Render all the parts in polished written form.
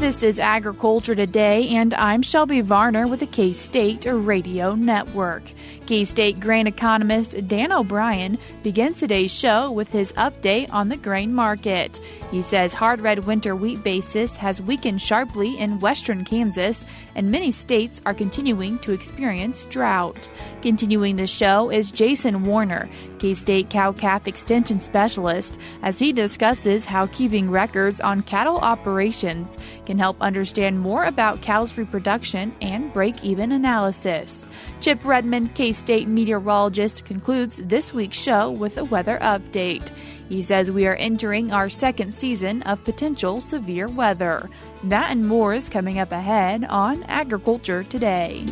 This is Agriculture Today, and I'm Shelby Varner with the K-State Radio Network. K-State grain economist Dan O'Brien begins today's show with his update on the grain market. He says hard red winter wheat basis has weakened sharply in western Kansas, and many states are continuing to experience drought. Continuing the show is Jason Warner, K-State cow-calf extension specialist, as he discusses how keeping records on cattle operations can help understand more about cows' reproduction and break-even analysis. Chip Redmond, K-State meteorologist, concludes this week's show with a weather update. He says we are entering our second season of potential severe weather. That and more is coming up ahead on Agriculture Today.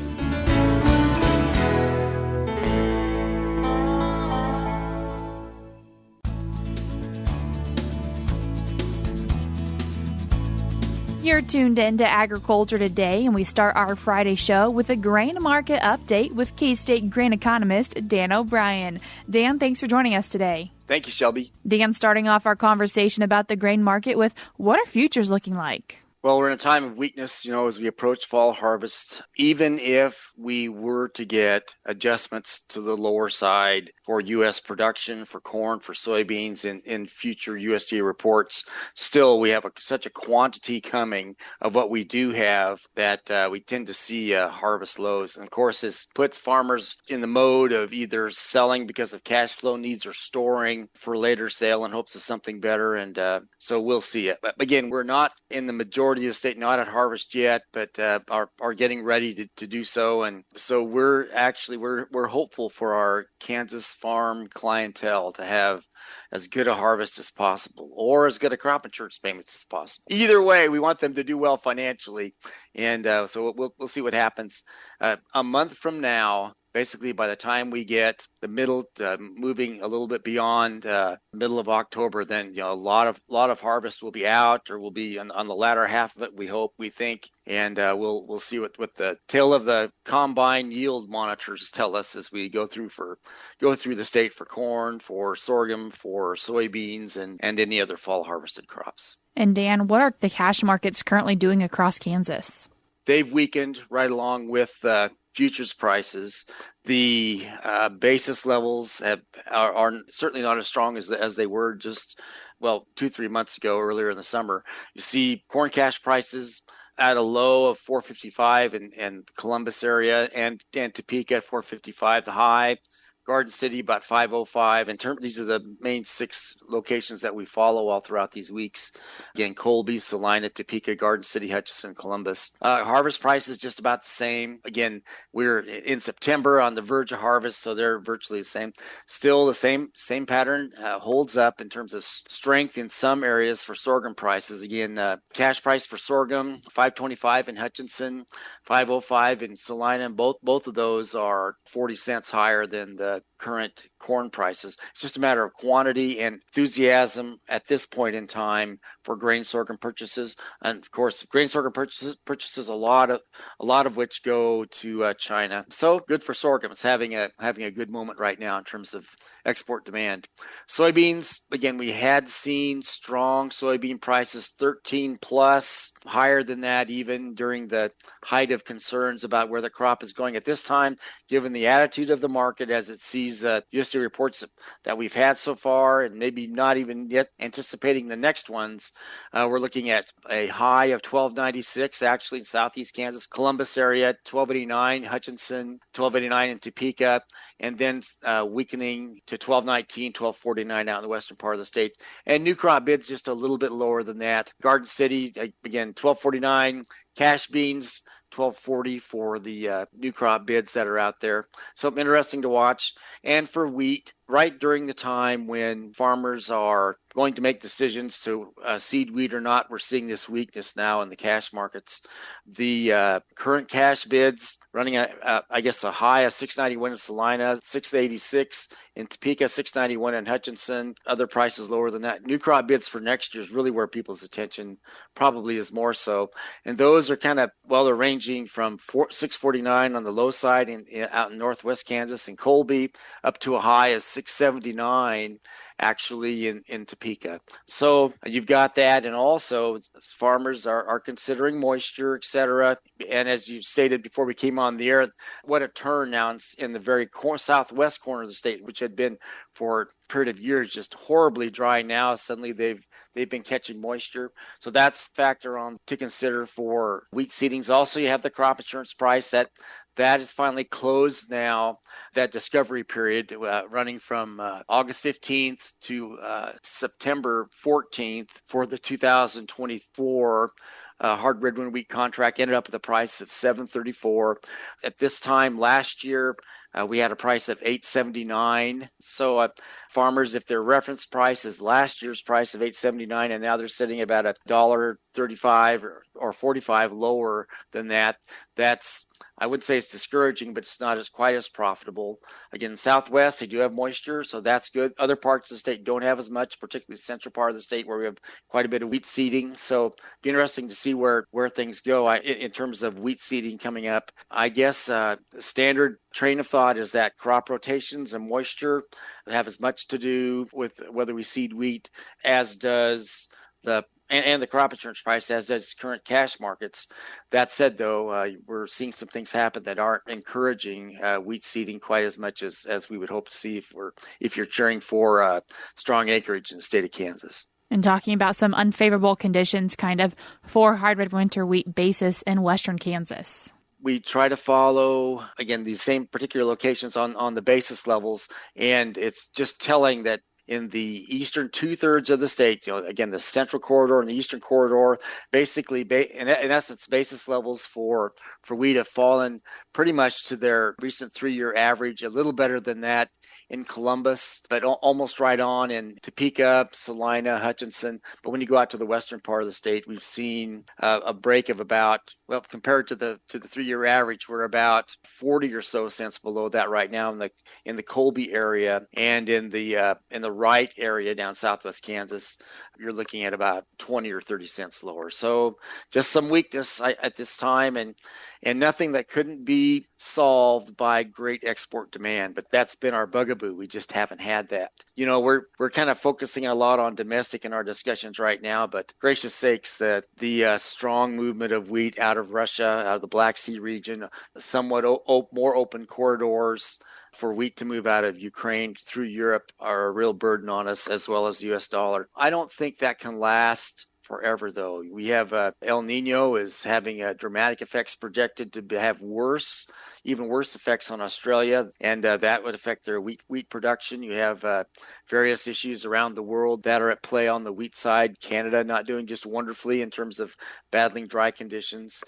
You're tuned in to Agriculture Today, and we start our Friday show with a grain market update with K-State grain economist Dan O'Brien. Dan, thanks for joining us today. Thank you, Shelby. Dan, starting off our conversation about the grain market with what are futures looking like? Well, we're in a time of weakness, as we approach fall harvest. Even if we were to get adjustments to the lower side for U.S. production, for corn, for soybeans in future USDA reports, still we have such a quantity coming of what we do have that we tend to see harvest lows. And of course, this puts farmers in the mode of either selling because of cash flow needs or storing for later sale in hopes of something better. And so we'll see it. But again, we're not in the majority of the state not at harvest yet, but are getting ready to do so. And so we're hopeful for our Kansas farm clientele to have as good a harvest as possible, or as good a crop insurance payments as possible. Either way, we want them to do well financially, and so we'll see what happens. A month from now, basically, by the time we get the middle, moving a little bit beyond middle of October, then a lot of harvest will be out, or will be on the latter half of it. We think, and we'll see what the tail of the combine yield monitors tell us as we go through the state for corn, for sorghum, for soybeans, and any other fall harvested crops. And Dan, what are the cash markets currently doing across Kansas? They've weakened right along with futures prices. The basis levels are certainly not as strong as they were just 2-3 months ago, earlier in the summer. You see corn cash prices at a low of $4.55 in Columbus area, and Topeka at $4.55. The high, Garden City about $5.05. These are the main 6 locations that we follow all throughout these weeks. Again, Colby, Salina, Topeka, Garden City, Hutchinson, Columbus. Harvest prices just about the same. Again, we're in September on the verge of harvest, so they're virtually the same. Still the same pattern holds up in terms of strength in some areas for sorghum prices. Again, cash price for sorghum $5.25 in Hutchinson, $5.05 in Salina, and both of those are 40 cents higher than the current corn prices. It's just a matter of quantity and enthusiasm at this point in time for grain sorghum purchases. And of course, grain sorghum purchases a lot of which go to China. So good for sorghum. It's having a good moment right now in terms of export demand. Soybeans, again, we had seen strong soybean prices 13 plus, higher than that even during the height of concerns about where the crop is going at this time, given the attitude of the market as it sees USDA reports that we've had so far, and maybe not even yet anticipating the next ones. We're looking at a high of $12.96 actually in southeast Kansas, Columbus area, $12.89, Hutchinson, $12.89 in Topeka, and then weakening to $12.19, $12.49 out in the western part of the state. And new crop bids just a little bit lower than that. Garden City, again, $12.49, cash beans, $12.40 for the new crop bids that are out there. So interesting to watch. And for wheat, right during the time when farmers are going to make decisions to seed wheat or not, we're seeing this weakness now in the cash markets. The current cash bids running at, a high of $6.91 in Salina, $6.86 in Topeka, $6.91 in Hutchinson. Other prices lower than that. New crop bids for next year is really where people's attention probably is more so. And those are kind of, they're ranging from $6.49 on the low side out in northwest Kansas and Colby up to a high of 679 actually in Topeka. So you've got that, and also farmers are considering moisture, etc. And as you stated before we came on the air, what a turn now in the very southwest corner of the state, which had been for a period of years just horribly dry. Now suddenly they've been catching moisture. So that's a factor on to consider for wheat seedings. Also, you have the crop insurance price that is finally closed now, that discovery period running from August 15th to September 14th for the 2024 hard Redmond wheat contract ended up with a price of $7.34. At this time last year, we had a price of $8.79. So farmers, if their reference price is last year's price of $8.79, and now they're sitting about $1.35 or 45 lower than that, that's, I wouldn't say it's discouraging, but it's not quite as profitable. Again, Southwest, they do have moisture, so that's good. Other parts of the state don't have as much, particularly the central part of the state where we have quite a bit of wheat seeding. So it'd be interesting to see where things go in terms of wheat seeding coming up. I guess the standard train of thought is that crop rotations and moisture have as much to do with whether we seed wheat as does the crop insurance price, as does current cash markets. That said, though, we're seeing some things happen that aren't encouraging wheat seeding quite as much as we would hope to see if you're cheering for strong acreage in the state of Kansas. And talking about some unfavorable conditions kind of for hard red winter wheat basis in western Kansas. We try to follow, again, these same particular locations on the basis levels, and it's just telling that in the eastern two-thirds of the state, again, the central corridor and the eastern corridor, basically, in essence, basis levels for wheat have fallen pretty much to their recent 3-year average, a little better than that in Columbus, but almost right on in Topeka, Salina, Hutchinson. But when you go out to the western part of the state, we've seen a break of about, compared to the 3-year average, we're about 40 or so cents below that right now in the Colby area, and in the Wright area down southwest Kansas, you're looking at about 20 or 30 cents lower. So just some weakness at this time, and nothing that couldn't be solved by great export demand. But that's been our bugaboo. We just haven't had that. We're kind of focusing a lot on domestic in our discussions right now, but gracious sakes, the strong movement of wheat out of Russia, out of the Black Sea region, somewhat more open corridors for wheat to move out of Ukraine through Europe are a real burden on us, as well as the U.S. dollar. I don't think that can last forever, though. We have El Nino is having dramatic effects projected to have even worse effects on Australia, and that would affect their wheat production. You have various issues around the world that are at play on the wheat side. Canada not doing just wonderfully in terms of battling dry conditions.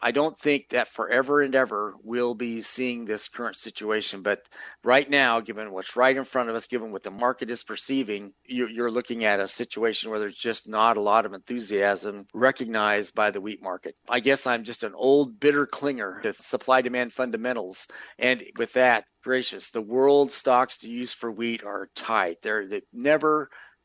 I don't think that forever and ever we'll be seeing this current situation. But right now, given what's right in front of us, given what the market is perceiving, you're looking at a situation where there's just not a lot of enthusiasm recognized by the wheat market. I guess I'm just an old, bitter clinger to supply-demand fundamentals. And with that, gracious, the world stocks to use for wheat are tight. They've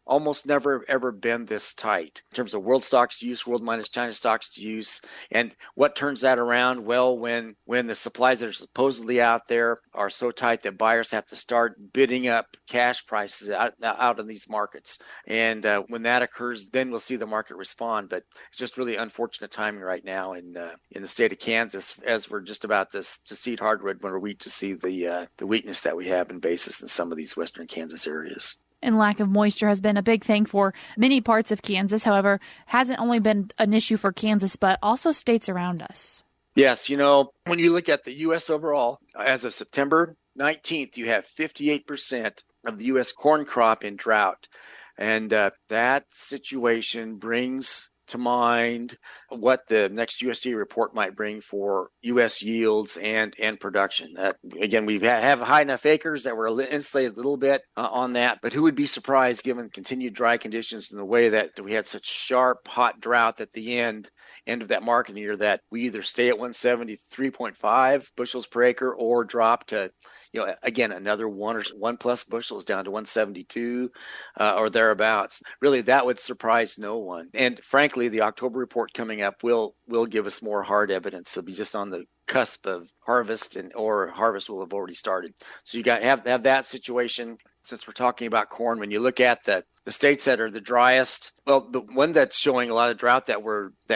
almost never ever been this tight in terms of world stocks to use, world minus China stocks to use. And what turns that around? Well, when the supplies that are supposedly out there are so tight that buyers have to start bidding up cash prices out in these markets. And when that occurs, then we'll see the market respond. But it's just really unfortunate timing right now in the state of Kansas, as we're just about to seed hardwood winter wheat, to see the weakness that we have in basis in some of these western Kansas areas. And lack of moisture has been a big thing for many parts of Kansas. However, hasn't only been an issue for Kansas, but also states around us. Yes, when you look at the U.S. overall, as of September 19th, you have 58% of the U.S. corn crop in drought. And that situation brings to mind what the next USDA report might bring for U.S. yields and production. Again, we have high enough acres that we're insulated a little bit on that, but who would be surprised given continued dry conditions in the way that we had such sharp, hot drought at the end of that marketing year, that we either stay at 173.5 bushels per acre or drop to, again, another one plus bushels down to 172 or thereabouts. Really, that would surprise no one. And frankly, the October report coming up will give us more hard evidence. It'll be just on the cusp of harvest, or harvest will have already started. So you got to have that situation. Since we're talking about corn, when you look at the states that are the driest, well, the one that's showing a lot of drought that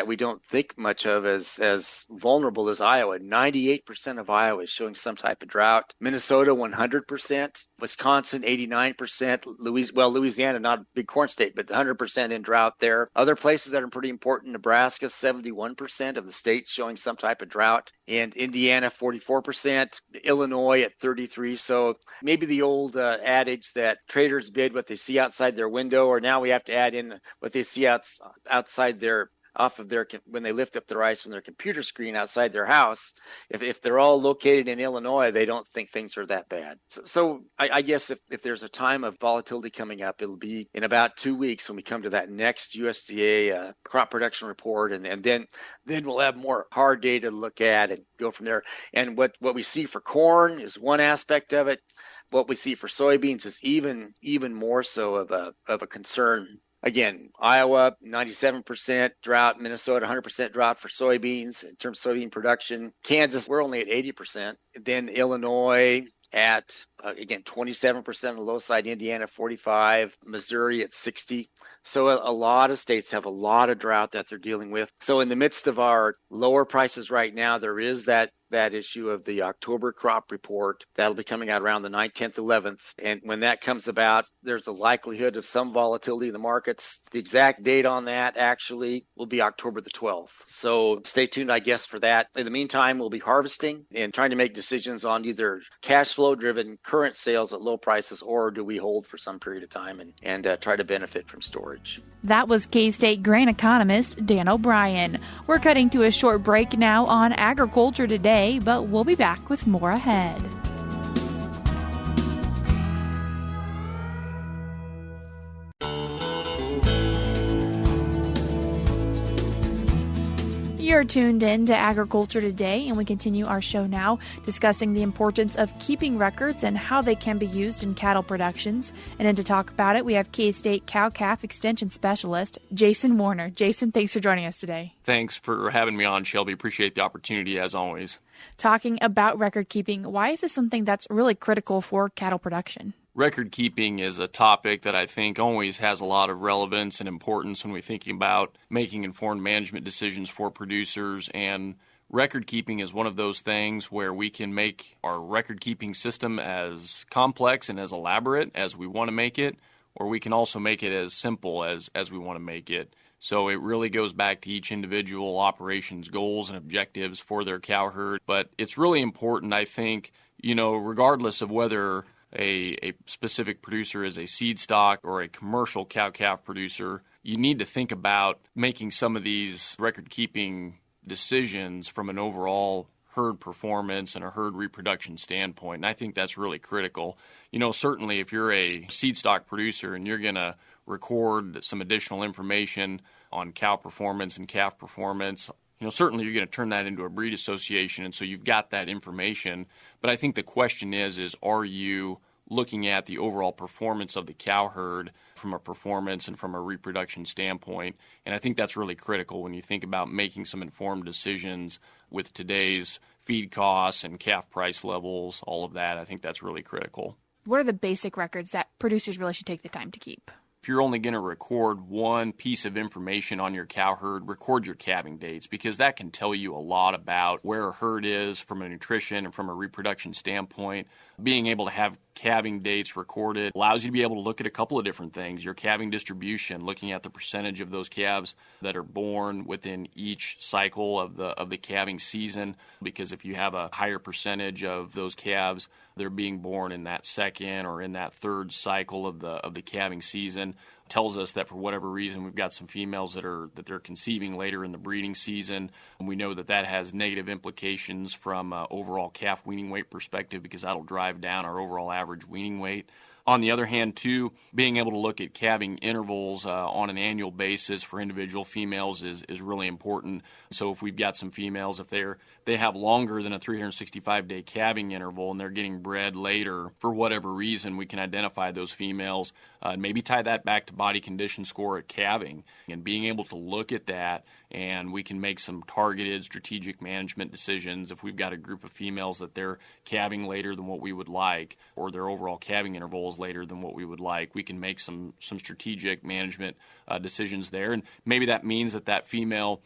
we don't think much of as vulnerable is Iowa. 98% of Iowa is showing some type of drought. Minnesota, 100%. Wisconsin, 89%. Louisiana, not a big corn state, but 100% in drought there. Other places that are pretty important: Nebraska, 71% of the states showing some type of drought, and Indiana, 44%. Illinois at 33%. So maybe the old adage that traders bid what they see outside their window, or now we have to add in what they see outside when they lift up their eyes from their computer screen outside their house. If they're all located in Illinois, they don't think things are that bad. So I guess if there's a time of volatility coming up, it'll be in about 2 weeks when we come to that next USDA crop production report, and then we'll have more hard data to look at and go from there. And what we see for corn is one aspect of it. What we see for soybeans is even more so of a concern. Again, Iowa, 97% drought. Minnesota, 100% drought for soybeans in terms of soybean production. Kansas, we're only at 80%. Then Illinois at, again, 27% on the low side. Indiana, 45%. Missouri at 60%. So a lot of states have a lot of drought that they're dealing with. So in the midst of our lower prices right now, there is that issue of the October crop report. That'll be coming out around the 9th, 10th, 11th. And when that comes about, there's a likelihood of some volatility in the markets. The exact date on that actually will be October the 12th. So stay tuned, I guess, for that. In the meantime, we'll be harvesting and trying to make decisions on either cash flow driven current sales at low prices, or do we hold for some period of time and try to benefit from storage. That was K-State grain economist Dan O'Brien. We're cutting to a short break now on Agriculture Today, but we'll be back with more ahead. You're tuned in to Agriculture Today, and we continue our show now discussing the importance of keeping records and how they can be used in cattle productions. And then to talk about it, we have K-State Cow-Calf Extension Specialist Jason Warner. Jason, thanks for joining us today. Thanks for having me on, Shelby. Appreciate the opportunity, as always. Talking about record keeping, why is this something that's really critical for cattle production? Record keeping is a topic that I think always has a lot of relevance and importance when we're thinking about making informed management decisions for producers. And record keeping is one of those things where we can make our record keeping system as complex and as elaborate as we want to make it, or we can also make it as simple as we want to make it. So it really goes back to each individual operation's goals and objectives for their cow herd. But it's really important, I think, regardless of whether a specific producer is a seed stock or a commercial cow-calf producer, you need to think about making some of these record-keeping decisions from an overall herd performance and a herd reproduction standpoint. And I think that's really critical. Certainly if you're a seed stock producer and you're going to record some additional information on cow performance and calf performance, certainly you're going to turn that into a breed association, and so you've got that information. But I think the question is are you looking at the overall performance of the cow herd from a performance and from a reproduction standpoint? And I think that's really critical when you think about making some informed decisions with today's feed costs and calf price levels, all of that. I think that's really critical. What are the basic records that producers really should take the time to keep? If you're only going to record one piece of information on your cow herd, record your calving dates, because that can tell you a lot about where a herd is from a nutrition and from a reproduction standpoint. Being able to have calving dates recorded allows you to be able to look at a couple of different things. Your calving distribution, looking at the percentage of those calves that are born within each cycle of the calving season, because if you have a higher percentage of those calves that are being born in that second or in that third cycle of the calving season, tells us that for whatever reason we've got some females that they're conceiving later in the breeding season, and we know that has negative implications from overall calf weaning weight perspective, because that'll drive down our overall average weaning weight. On the other hand, too, being able to look at calving intervals on an annual basis for individual females is really important. So if we've got some females, if they have longer than a 365-day calving interval and they're getting bred later for whatever reason, we can identify those females and maybe tie that back to body condition score at calving. And being able to look at that, and we can make some targeted strategic management decisions if we've got a group of females that they're calving later than what we would like, or their overall calving interval is later than what we would like. We can make some strategic management decisions there. And maybe that means that female,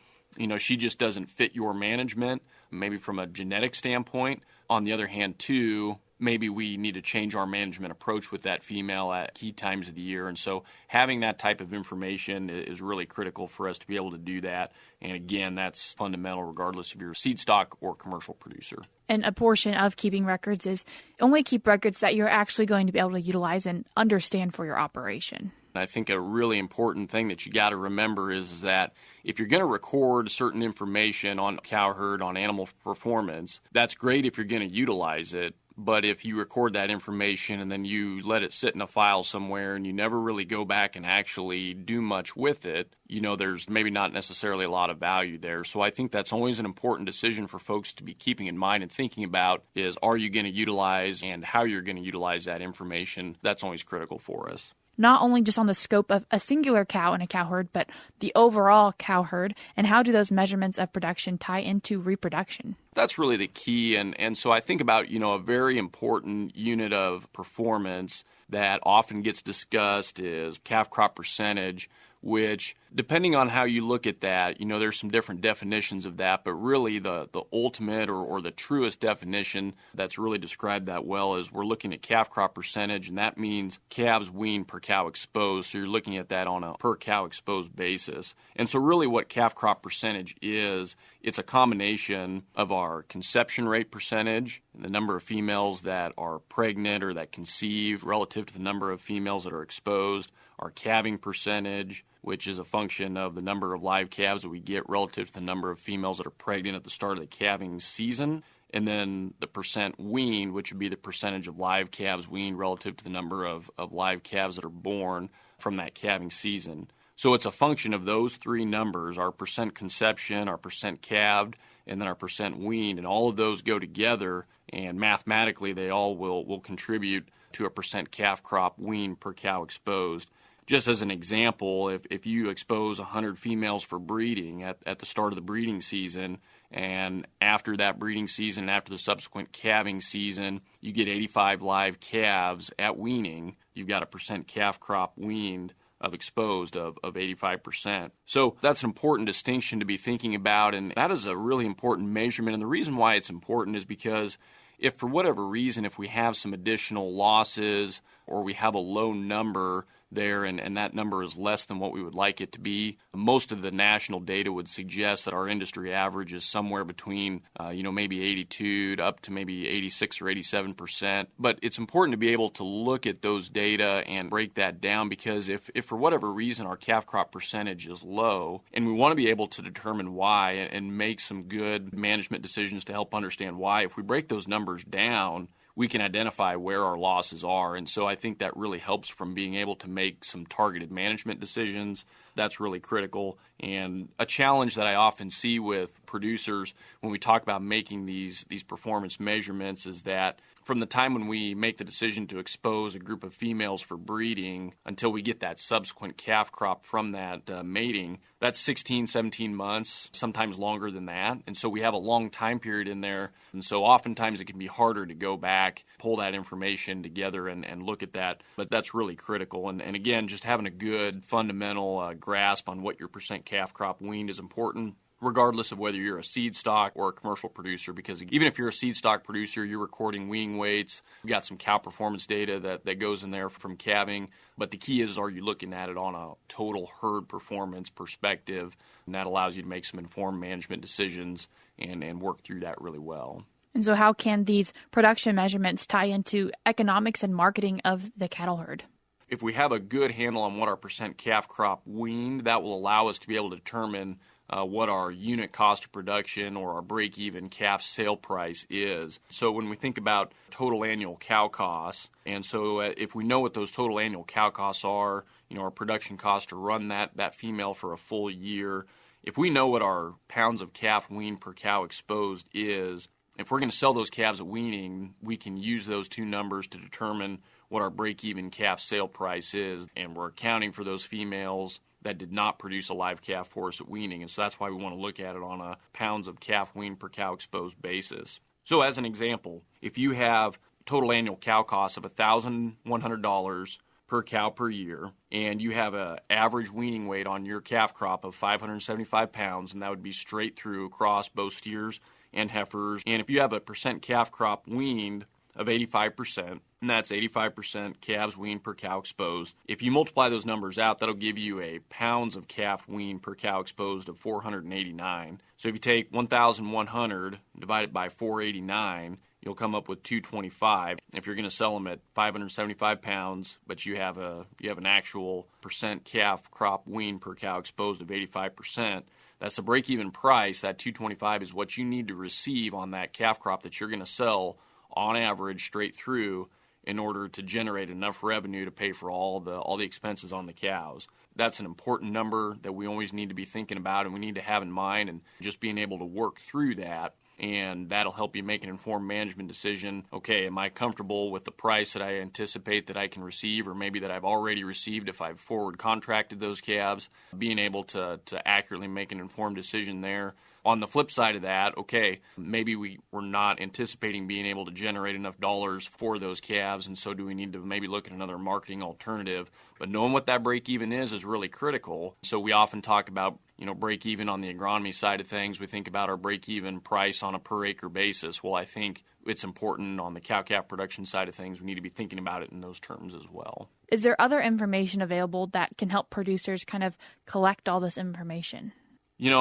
she just doesn't fit your management, maybe from a genetic standpoint. On the other hand, too, maybe we need to change our management approach with that female at key times of the year. And so having that type of information is really critical for us to be able to do that. And again, that's fundamental regardless if you're a seed stock or commercial producer. And a portion of keeping records is only keep records that you're actually going to be able to utilize and understand for your operation. I think a really important thing that you got to remember is that if you're going to record certain information on cow herd, on animal performance, that's great if you're going to utilize it. But if you record that information and then you let it sit in a file somewhere and you never really go back and actually do much with it, there's maybe not necessarily a lot of value there. So I think that's always an important decision for folks to be keeping in mind and thinking about is, are you going to utilize and how you're going to utilize that information? That's always critical for us. Not only just on the scope of a singular cow in a cow herd, but the overall cow herd, and how do those measurements of production tie into reproduction? That's really the key, and so I think about, a very important unit of performance that often gets discussed is calf crop percentage, which, depending on how you look at that, there's some different definitions of that, but really the ultimate or the truest definition that's really described that well is we're looking at calf crop percentage, and that means calves weaned per cow exposed. So you're looking at that on a per cow exposed basis. And so really what calf crop percentage is, it's a combination of our conception rate percentage, the number of females that are pregnant or that conceive relative to the number of females that are exposed, our calving percentage, which is a function of the number of live calves that we get relative to the number of females that are pregnant at the start of the calving season, and then the percent weaned, which would be the percentage of live calves weaned relative to the number of live calves that are born from that calving season. So it's a function of those three numbers, our percent conception, our percent calved, and then our percent weaned, and all of those go together, and mathematically they all will contribute to a percent calf crop weaned per cow exposed. Just as an example, if you expose 100 females for breeding at the start of the breeding season, and after that breeding season, after the subsequent calving season, you get 85 live calves at weaning, you've got a percent calf crop weaned of exposed of 85%. So that's an important distinction to be thinking about, and that is a really important measurement. And the reason why it's important is because if for whatever reason, if we have some additional losses or we have a low number there and that number is less than what we would like it to be, most of the national data would suggest that our industry average is somewhere between, maybe 82 to up to maybe 86 or 87%. But it's important to be able to look at those data and break that down, because if for whatever reason our calf crop percentage is low, and we want to be able to determine why and make some good management decisions to help understand why, if we break those numbers down, we can identify where our losses are. And so I think that really helps from being able to make some targeted management decisions. That's really critical. And a challenge that I often see with producers when we talk about making these performance measurements is that from the time when we make the decision to expose a group of females for breeding until we get that subsequent calf crop from that mating, that's 16, 17 months, sometimes longer than that. And so we have a long time period in there. And so oftentimes it can be harder to go back, pull that information together and look at that. But that's really critical. And again, just having a good fundamental grasp on what your percent calf crop weaned is important, regardless of whether you're a seed stock or a commercial producer, because even if you're a seed stock producer, you're recording weaning weights. We've got some cow performance data that goes in there from calving. But the key is, are you looking at it on a total herd performance perspective? And that allows you to make some informed management decisions and work through that really well. And so how can these production measurements tie into economics and marketing of the cattle herd? If we have a good handle on what our percent calf crop weaned, that will allow us to be able to determine what our unit cost of production or our break-even calf sale price is. So when we think about total annual cow costs, and so if we know what those total annual cow costs are, our production cost to run that female for a full year, if we know what our pounds of calf wean per cow exposed is, if we're going to sell those calves at weaning, we can use those two numbers to determine what our break-even calf sale price is, and we're accounting for those females that did not produce a live calf for us at weaning, and so that's why we want to look at it on a pounds of calf wean per cow exposed basis. So as an example, if you have total annual cow costs of $1,100 per cow per year, and you have an average weaning weight on your calf crop of 575 pounds, and that would be straight through across both steers and heifers, and if you have a percent calf crop weaned of 85%, and that's 85% calves weaned per cow exposed. If you multiply those numbers out, that'll give you a pounds of calf weaned per cow exposed of 489. So if you take 1,100 divided by 489, you'll come up with 225. If you're going to sell them at 575 pounds, but you have an actual percent calf crop weaned per cow exposed of 85%, that's the break-even price. That 225 is what you need to receive on that calf crop that you're going to sell on average straight through in order to generate enough revenue to pay for all the expenses on the cows. That's an important number that we always need to be thinking about and we need to have in mind, and just being able to work through that, and that'll help you make an informed management decision. Okay, am I comfortable with the price that I anticipate that I can receive, or maybe that I've already received if I've forward contracted those calves? Being able to accurately make an informed decision there. On the flip side of that, okay, maybe we're not anticipating being able to generate enough dollars for those calves, and so do we need to maybe look at another marketing alternative? But knowing what that break-even is really critical. So we often talk about, break-even on the agronomy side of things. We think about our break-even price on a per-acre basis. Well, I think it's important on the cow-calf production side of things. We need to be thinking about it in those terms as well. Is there other information available that can help producers kind of collect all this information?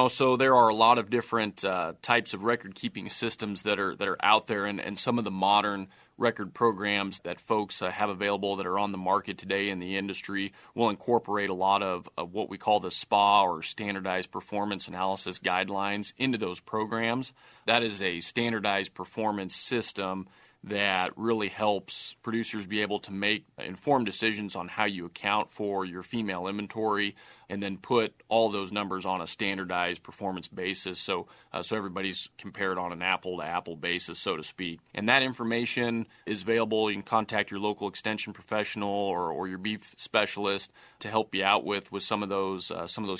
So there are a lot of different types of record-keeping systems that are out there, and some of the modern record programs that folks have available that are on the market today in the industry will incorporate a lot of what we call the SPA, or Standardized Performance Analysis Guidelines, into those programs. That is a standardized performance system that really helps producers be able to make informed decisions on how you account for your female inventory, and then put all those numbers on a standardized performance basis, so everybody's compared on an apple-to-apple basis, so to speak. And that information is available. You can contact your local extension professional or your beef specialist to help you out with some of those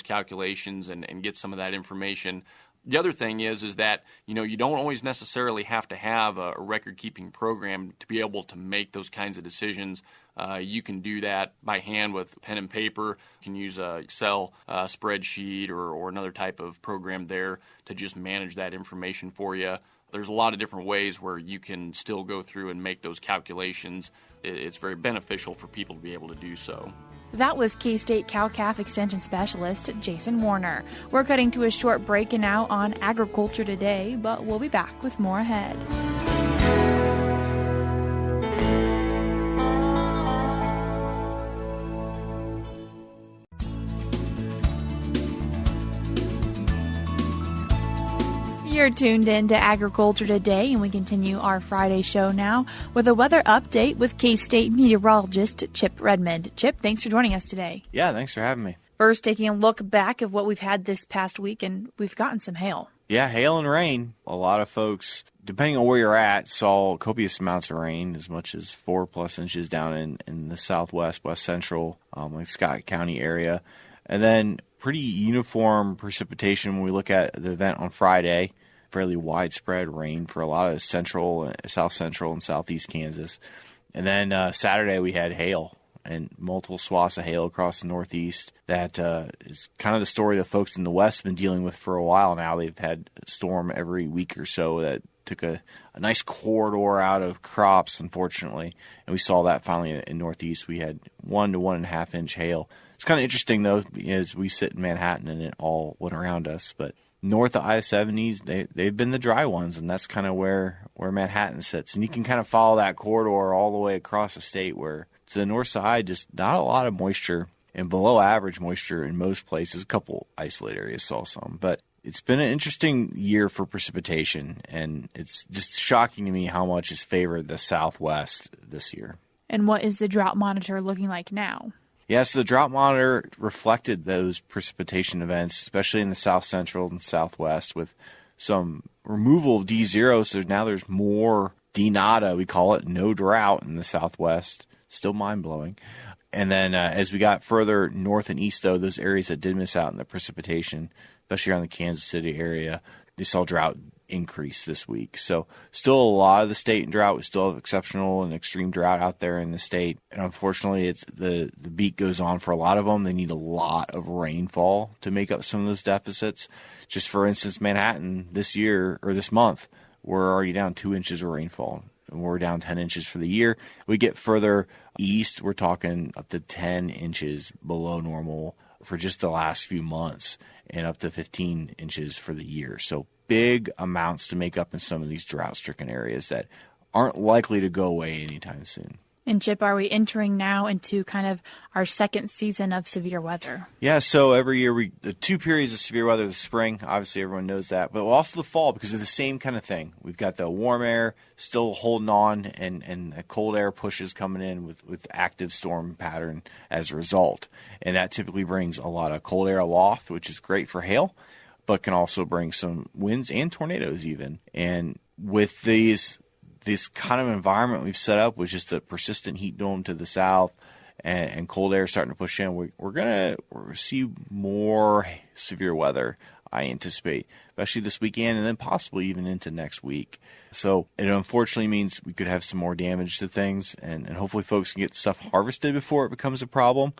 calculations and get some of that information. The other thing is that, you don't always necessarily have to have a record-keeping program to be able to make those kinds of decisions. You can do that by hand with pen and paper. You can use an Excel spreadsheet or another type of program there to just manage that information for you. There's a lot of different ways where you can still go through and make those calculations. It's very beneficial for people to be able to do so. That was K-State Cow-Calf Extension Specialist Jason Warner. We're cutting to a short break now on Agriculture Today, but we'll be back with more ahead. You're tuned in to Agriculture Today, and we continue our Friday show now with a weather update with K-State meteorologist Chip Redmond. Chip, thanks for joining us today. Yeah, thanks for having me. First, taking a look back at what we've had this past week, and we've gotten some hail. Yeah, hail and rain. A lot of folks, depending on where you're at, saw copious amounts of rain, as much as 4+ inches down in the southwest, west central, like Scott County area. And then pretty uniform precipitation when we look at the event on Friday. Fairly widespread rain for a lot of central, south central, and southeast Kansas. And then Saturday we had hail, and multiple swaths of hail across the northeast. That is kind of the story that folks in the west have been dealing with for a while now. They've had a storm every week or so that took a nice corridor out of crops, unfortunately. And we saw that finally in northeast. We had 1 to 1.5 inch hail. It's kind of interesting, though, as we sit in Manhattan and it all went around us. But north of I-70s, they've been the dry ones, and that's kind of where Manhattan sits. And you can kind of follow that corridor all the way across the state, where to the north side, just not a lot of moisture and below average moisture in most places. A couple isolated areas saw some, but it's been an interesting year for precipitation, and it's just shocking to me how much has favored the Southwest this year. And what is the drought monitor looking like now? Yeah, so the drought monitor reflected those precipitation events, especially in the South Central and Southwest, with some removal of D0. So now there's more D-nada, we call it, no drought in the Southwest. Still mind-blowing. And then as we got further north and east, though, those areas that did miss out in the precipitation, especially around the Kansas City area, they saw drought increase this week. So still a lot of the state in drought. We still have exceptional and extreme drought out there in the state. And unfortunately, it's the beat goes on for a lot of them. They need a lot of rainfall to make up some of those deficits. Just for instance, Manhattan this month, we're already down 2 inches of rainfall. And we're down 10 inches for the year. We get further east, we're talking up to 10 inches below normal for just the last few months, and up to 15 inches for the year. So big amounts to make up in some of these drought-stricken areas that aren't likely to go away anytime soon. And Chip, are we entering now into kind of our second season of severe weather? Yeah, so every year the 2 periods of severe weather, the spring, obviously everyone knows that, but also the fall because of the same kind of thing. We've got the warm air still holding on and the cold air pushes coming in with active storm pattern as a result. And that typically brings a lot of cold air aloft, which is great for hail, but can also bring some winds and tornadoes even. And with this kind of environment we've set up with just a persistent heat dome to the south and cold air starting to push in, we're going to see more severe weather, I anticipate, especially this weekend and then possibly even into next week. So it unfortunately means we could have some more damage to things, and hopefully folks can get stuff harvested before it becomes a problem.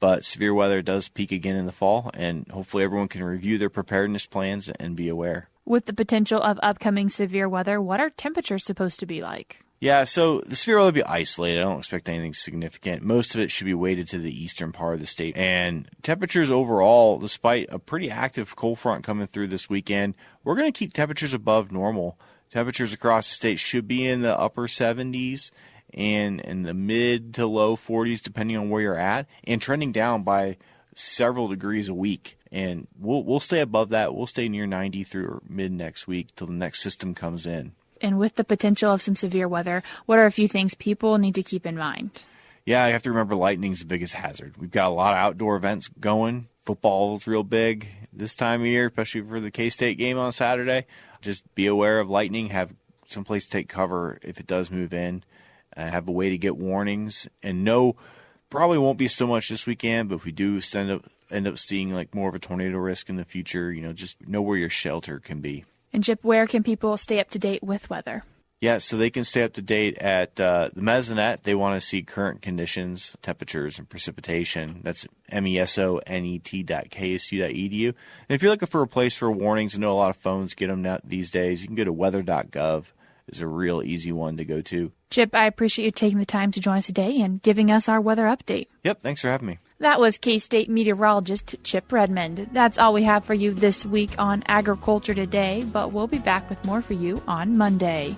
But severe weather does peak again in the fall, and hopefully everyone can review their preparedness plans and be aware. With the potential of upcoming severe weather, what are temperatures supposed to be like? Yeah, so the severe weather will be isolated. I don't expect anything significant. Most of it should be weighted to the eastern part of the state. And temperatures overall, despite a pretty active cold front coming through this weekend, we're going to keep temperatures above normal. Temperatures across the state should be in the upper 70s and in the mid to low 40s, depending on where you're at, and trending down by several degrees a week. And we'll stay above that. We'll stay near 90 through mid next week till the next system comes in. And with the potential of some severe weather, what are a few things people need to keep in mind? Yeah, you have to remember lightning's the biggest hazard. We've got a lot of outdoor events going. Football's real big this time of year, especially for the K-State game on Saturday. Just be aware of lightning. Have some place to take cover if it does move in. Have a way to get warnings. And probably won't be so much this weekend, but if we do end up seeing like more of a tornado risk in the future, just know where your shelter can be. And Chip, where can people stay up to date with weather? Yeah, so they can stay up to date at the Mesonet. They want to see current conditions, temperatures, and precipitation. That's mesonet.ksu.edu. And if you're looking for a place for warnings, I know a lot of phones get them these days. You can go to weather.gov. It's a real easy one to go to. Chip, I appreciate you taking the time to join us today and giving us our weather update. Yep, thanks for having me. That was K-State meteorologist Chip Redmond. That's all we have for you this week on Agriculture Today, but we'll be back with more for you on Monday.